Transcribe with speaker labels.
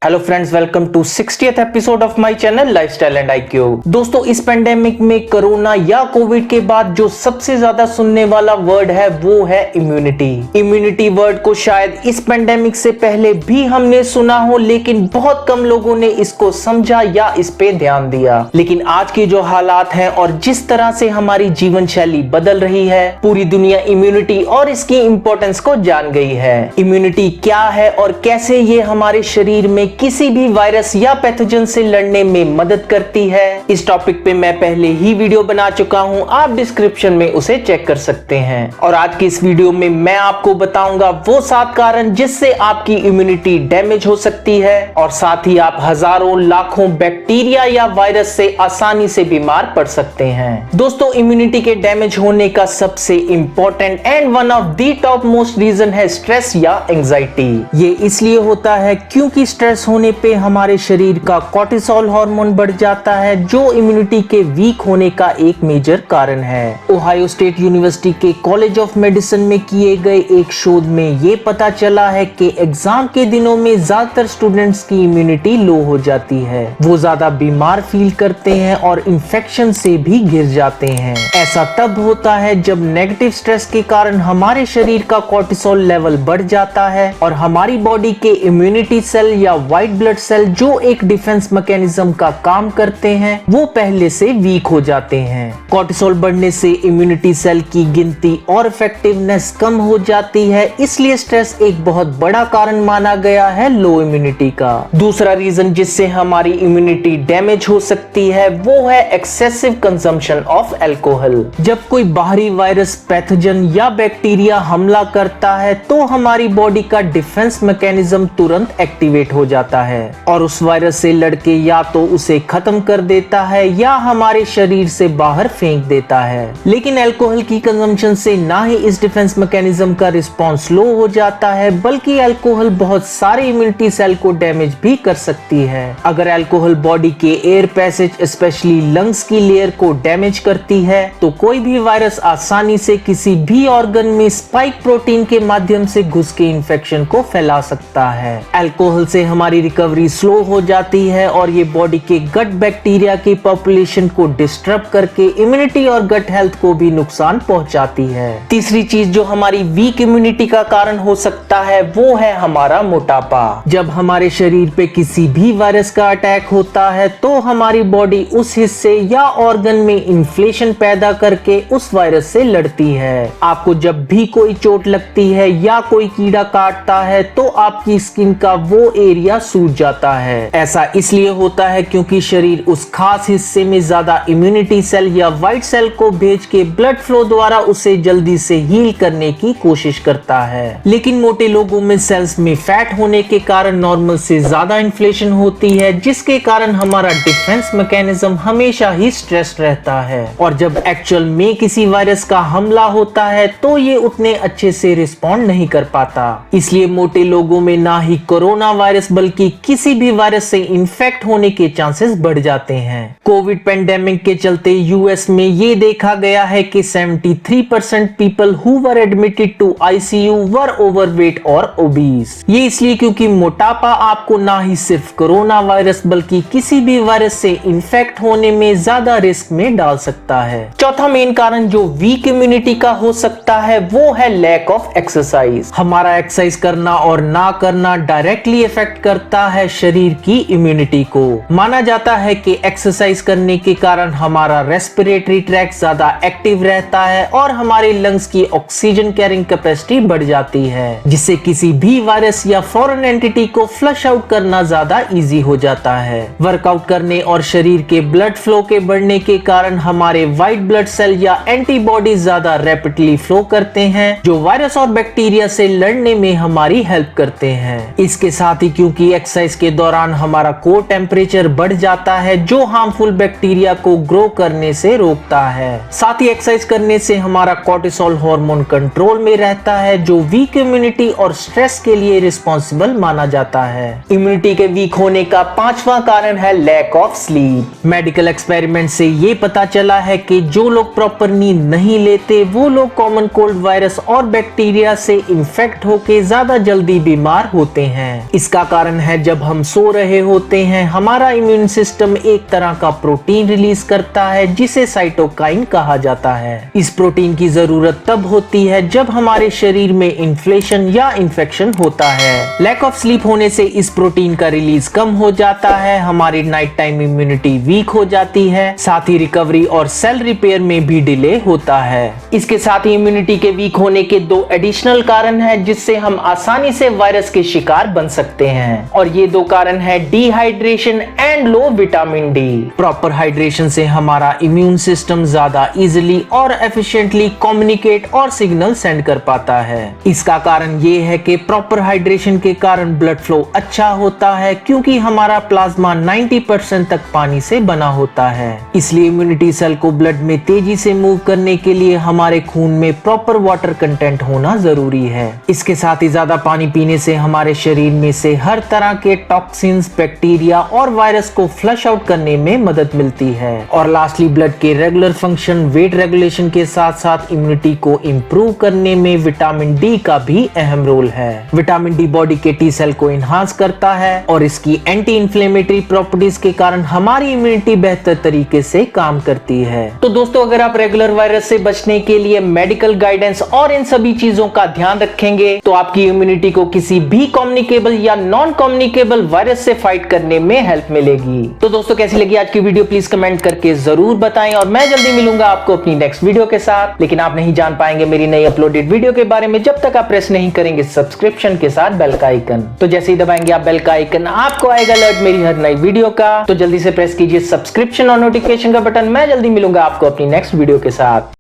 Speaker 1: Hello friends, welcome to 60th episode of my channel lifestyle and IQ. दोस्तों, इस pandemic में corona या Covid के बाद जो सबसे ज्यादा सुनने वाला वर्ड है वो है इम्यूनिटी। इम्यूनिटी वर्ड को शायद इस पेंडेमिक से पहले भी हमने सुना हो, लेकिन बहुत कम लोगों ने इसको समझा या इस पे ध्यान दिया। लेकिन आज के जो हालात हैं और जिस तरह से हमारी जीवन शैली बदल रही है, पूरी दुनिया इम्यूनिटी और इसकी इंपॉर्टेंस को जान गई है। इम्यूनिटी क्या है और कैसे ये हमारे शरीर में किसी भी वायरस या पैथोजन से लड़ने में मदद करती है, इस टॉपिक पे मैं पहले ही वीडियो बना चुका हूं, आप डिस्क्रिप्शन में उसे चेक कर सकते हैं। और आज की इस वीडियो में मैं आपको बताऊंगा वो 7 कारण जिससे आपकी इम्यूनिटी डैमेज हो सकती है और साथ ही आप हजारों लाखों बैक्टीरिया या वायरस से आसानी से बीमार पड़ सकते हैं। दोस्तों, इम्यूनिटी के डैमेज होने का सबसे important and one of the top most reason है स्ट्रेस या एंजाइटी। ये इसलिए होता है क्योंकि स्ट्रेस होने पे हमारे शरीर का कोर्टिसोल हार्मोन बढ़ जाता है, जो इम्यूनिटी के वीक होने का एक मेजर कारण है। ओहायो स्टेट यूनिवर्सिटी के कॉलेज ऑफ मेडिसिन में किए गए एक शोध में ये पता चला है कि एग्जाम के दिनों में ज्यादातर स्टूडेंट्स की इम्यूनिटी लो हो जाती है, वो ज्यादा बीमार फील करते हैं और इन्फेक्शन से भी घिर जाते हैं। ऐसा तब होता है जब नेगेटिव स्ट्रेस के कारण हमारे शरीर का कोर्टिसोल लेवल बढ़ जाता है और हमारी बॉडी के इम्यूनिटी सेल या व्हाइट ब्लड सेल जो एक डिफेंस मैकेनिज्म का काम करते हैं, वो पहले से वीक हो जाते हैं। कोर्टिसोल बढ़ने से इम्यूनिटी सेल की गिनती और इफेक्टिवनेस कम हो जाती है, इसलिए स्ट्रेस एक बहुत बड़ा कारण माना गया है लो इम्यूनिटी का। दूसरा रीजन जिससे हमारी इम्यूनिटी डैमेज हो सकती है वो है एक्सेसिव कंजम्पशन ऑफ अल्कोहल। जब कोई बाहरी वायरस, पैथोजन या बैक्टीरिया हमला करता है तो हमारी बॉडी का डिफेंस मैकेनिज्म तुरंत एक्टिवेट हो जाता है और उस वायरस से लड़के या तो उसे खत्म कर देता है या हमारे शरीर से बाहर फेंक देता है। लेकिन अल्कोहल की कंजम्पशन से ना ही इस डिफेंस मैकेनिज्म का रिस्पांस लो हो जाता है, बल्कि अल्कोहल बहुत सारे इम्यूनिटी सेल को डैमेज भी कर सकती है। अगर अल्कोहल बॉडी के एयर पैसेज, स्पेशली लंग्स की लेयर को डैमेज करती है तो कोई भी वायरस आसानी से किसी भी ऑर्गन में स्पाइक प्रोटीन के माध्यम से घुस के इन्फेक्शन को फैला सकता है। अल्कोहल से हमारी रिकवरी स्लो हो जाती है और ये बॉडी के गट बैक्टीरिया की पॉपुलेशन को डिस्टर्ब करके इम्यूनिटी और गट हेल्थ को भी नुकसान पहुंचाती है। तीसरी चीज जो हमारी वीक इम्यूनिटी का कारण हो सकता है वो है हमारा मोटापा। जब हमारे शरीर पे किसी भी वायरस का अटैक होता है तो हमारी बॉडी उस हिस्से या ऑर्गन में इन्फ्लेशन पैदा करके उस वायरस से लड़ती है। आपको जब भी कोई चोट लगती है या कोई कीड़ा काटता है तो आपकी स्किन का वो एरिया सूज जाता है। ऐसा इसलिए होता है क्योंकि शरीर उस खास हिस्से में ज्यादा इम्यूनिटी सेल या व्हाइट सेल को भेज के ब्लड फ्लो द्वारा उसे जल्दी से हील करने की कोशिश करता है। लेकिन मोटे लोगों में सेल्स में फैट होने के कारण नॉर्मल से ज्यादा इन्फ्लेशन होती है, जिसके कारण हमारा डिफेंस मैकेनिज्म हमेशा ही स्ट्रेस्ड रहता है और जब एक्चुअल में किसी वायरस का हमला होता है तो ये उतने अच्छे से रिस्पॉन्ड नहीं कर पाता। इसलिए मोटे लोगों में ना ही कोरोना वायरस बल्कि किसी भी वायरस से इन्फेक्ट होने के चांसेस बढ़ जाते हैं। कोविड पेंडेमिक के चलते यूएस में ये देखा गया है कि 73% people who were admitted to ICU were overweight और ओबीस। ये इसलिए क्योंकि मोटापा आपको ना ही सिर्फ कोरोना वायरस बल्कि किसी भी वायरस से इन्फेक्ट होने में ज्यादा रिस्क में डाल सकता है। चौथा मेन कारण जो वीक इम्यूनिटी का हो सकता है वो है लैक ऑफ एक्सरसाइज। हमारा एक्सरसाइज करना और ना करना डायरेक्टली इफेक्ट करता है शरीर की इम्यूनिटी को। माना जाता है कि एक्सरसाइज करने के कारण हमारा रेस्पिरेटरी ट्रैक्ट ज्यादा एक्टिव रहता है और हमारे लंग्स की ऑक्सीजन कैरिंग कैपेसिटी बढ़ जाती है, जिससे किसी भी वायरस या फॉरेन एंटिटी को फ्लश आउट करना ज्यादा इजी हो जाता है। वर्कआउट करने और शरीर के ब्लड फ्लो के बढ़ने के कारण हमारे व्हाइट ब्लड सेल या एंटीबॉडीज ज्यादा रैपिडली फ्लो करते हैं, जो वायरस और बैक्टीरिया से लड़ने में हमारी हेल्प करते हैं। इसके साथ ही क्योंकि एक्सरसाइज के दौरान हमारा कोर टेम्परेचर बढ़ जाता है जो हार्मफुल बैक्टीरिया को ग्रो करने से रोकता है। साथ ही एक्सरसाइज करने से हमारा कोर्टिसोल हार्मोन कंट्रोल में रहता है, जो वीक इम्यूनिटी और स्ट्रेस के लिए रिस्पॉन्सिबल माना जाता है। इम्यूनिटी के वीक होने का 5वां कारण है lack of sleep. Medical experiment से ये पता चला है कि जो लोग प्रॉपर नींद नहीं लेते वो लोग कॉमन कोल्ड वायरस और बैक्टीरिया से इन्फेक्ट होके ज्यादा जल्दी बीमार होते हैं। इसका कारण कारण है जब हम सो रहे होते हैं हमारा इम्यून सिस्टम एक तरह का प्रोटीन रिलीज करता है जिसे साइटोकाइन कहा जाता है। इस प्रोटीन की जरूरत तब होती है जब हमारे शरीर में इन्फ्लेशन या इन्फेक्शन होता है। लैक ऑफ स्लीप होने से इस प्रोटीन का रिलीज कम हो जाता है, हमारी नाइट टाइम इम्यूनिटी वीक हो जाती है, साथ ही रिकवरी और सेल रिपेयर में भी डिले होता है। इसके साथ ही इम्यूनिटी के वीक होने के दो एडिशनल कारण हैं जिससे हम आसानी से वायरस के शिकार बन सकते हैं, और ये दो कारण है dehydration and low vitamin D. Proper hydration से हमारा इम्यून सिस्टम ज्यादा इजिली और एफिशिएंटली कम्युनिकेट और सिग्नल सेंड कर पाता है। इसका कारण ये है कि प्रॉपर हाइड्रेशन के कारण ब्लड फ्लो अच्छा होता है क्योंकि हमारा प्लाज्मा 90% तक पानी से बना होता है। इसलिए इम्यूनिटी सेल को ब्लड में तेजी से मूव करने के लिए हमारे खून में प्रॉपर वाटर कंटेंट होना जरूरी है। इसके साथ ही ज्यादा पानी पीने से हमारे शरीर में से हर तरह के टॉक्सिन्स, बैक्टीरिया और वायरस को फ्लश आउट करने में मदद मिलती है। और लास्टली ब्लड के रेगुलर फंक्शन, वेट रेगुलेशन के साथ साथ इम्यूनिटी को इम्प्रूव करने में विटामिन डी का भी अहम रोल है। विटामिन डी बॉडी के टी सेल को इन्हांस करता है और इसकी एंटी इंफ्लेमेटरी प्रॉपर्टीज के कारण हमारी इम्यूनिटी बेहतर तरीके से काम करती है। तो दोस्तों, अगर आप रेगुलर वायरस से बचने के लिए मेडिकल गाइडेंस और इन सभी चीजों का ध्यान रखेंगे तो आपकी इम्यूनिटी को किसी भी कम्युनिकेबल या नॉन कम्युनिकेबल वायरस से फाइट करने में हेल्प मिलेगी। तो दोस्तों, कैसी लगी आज की वीडियो प्लीज कमेंट करके जरूर बताएं, और मैं जल्दी मिलूंगा आपको अपनी नेक्स्ट वीडियो के साथ। लेकिन आप नहीं जान पाएंगे मेरी नई अपलोडेड वीडियो के बारे में जब तक आप प्रेस नहीं करेंगे सब्सक्रिप्शन के साथ बेल का आइकन। तो जैसे ही दबाएंगे आप बेल का आइकन, आपको आएगा अलर्ट मेरी हर नई वीडियो का। तो जल्दी से प्रेस कीजिए सब्सक्रिप्शन और नोटिफिकेशन का बटन। मैं जल्दी मिलूंगा आपको अपनी नेक्स्ट वीडियो के साथ।